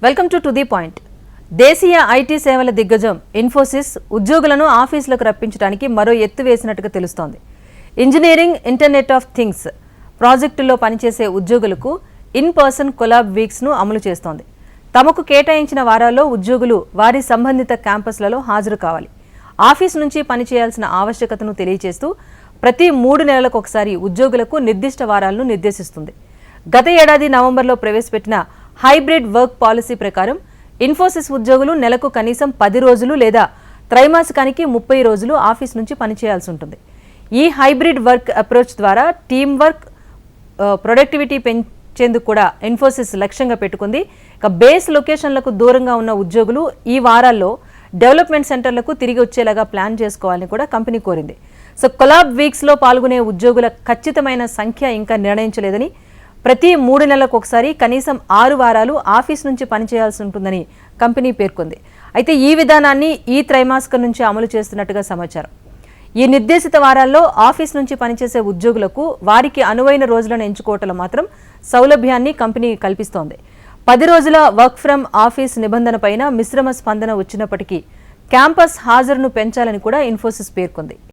Welcome to the point. దేశీయ IT సేవల దిగ్గజం ఇన్ఫోసిస్ ఉద్యోగులను ఆఫీసులకు రప్పించడానికి మరో ఎత్తు వేసినట్టుగా తెలుస్తోంది. ఇంజనీరింగ్, ఇంటర్నెట్ ఆఫ్ థింగ్స్ ప్రాజెక్టుల్లో పనిచేసే ఉద్యోగులకు ఇన్ పర్సన్ కొలాబ్ వీక్స్ను అమలు చేస్తోంది. తమకు కేటాయించిన వారాల్లో ఉద్యోగులు వారి సంబంధిత క్యాంపస్లలో హాజరు కావాలి. ఆఫీస్ నుంచి పనిచేయాల్సిన ఆవశ్యకతను తెలియజేస్తూ ప్రతి 3 నెలలకు ఒకసారి ఉద్యోగులకు నిర్దిష్ట వారాలను నిర్దేశిస్తుంది. గత ఏడాది నవంబర్లో ప్రవేశపెట్టిన హైబ్రిడ్ వర్క్ పాలసీ ప్రకారం ఇన్ఫోసిస్ ఉద్యోగులు నెలకు కనీసం 10 రోజులు లేదా త్రైమాసికానికి 30 రోజులు ఆఫీస్ నుంచి పనిచేయాల్సి ఉంటుంది. ఈ హైబ్రిడ్ వర్క్ అప్రోచ్ ద్వారా టీమ్ వర్క్, ప్రొడక్టివిటీ పెంచేందుకు కూడా ఇన్ఫోసిస్ లక్ష్యంగా పెట్టుకుంది. ఇక బేస్ లొకేషన్లకు దూరంగా ఉన్న ఉద్యోగులు ఈ వారాల్లో డెవలప్మెంట్ సెంటర్లకు తిరిగి వచ్చేలాగా ప్లాన్ చేసుకోవాలని కూడా కంపెనీ కోరింది. సో కొలాబ్ వీక్స్లో పాల్గొనే ఉద్యోగుల ఖచ్చితమైన సంఖ్య ఇంకా నిర్ణయించలేదని, ప్రతి 3 నెలలకు ఒకసారి కనీసం 6 వారాలు ఆఫీస్ నుంచి పనిచేయాల్సి ఉంటుందని కంపెనీ పేర్కొంది. అయితే ఈ విధానాన్ని ఈ త్రైమాసికం నుంచి అమలు చేస్తున్నట్టుగా సమాచారం. ఈ నిర్దేశిత వారాల్లో ఆఫీస్ నుంచి పనిచేసే ఉద్యోగులకు వారికి అనువైన రోజులను ఎంచుకోవటంలో మాత్రం సౌలభ్యాన్ని కంపెనీ కల్పిస్తోంది. 10 రోజుల వర్క్ ఫ్రమ్ ఆఫీస్ నిబంధనపైన మిశ్రమ స్పందన వచ్చినప్పటికీ క్యాంపస్ హాజరును పెంచాలని కూడా ఇన్ఫోసిస్ పేర్కొంది.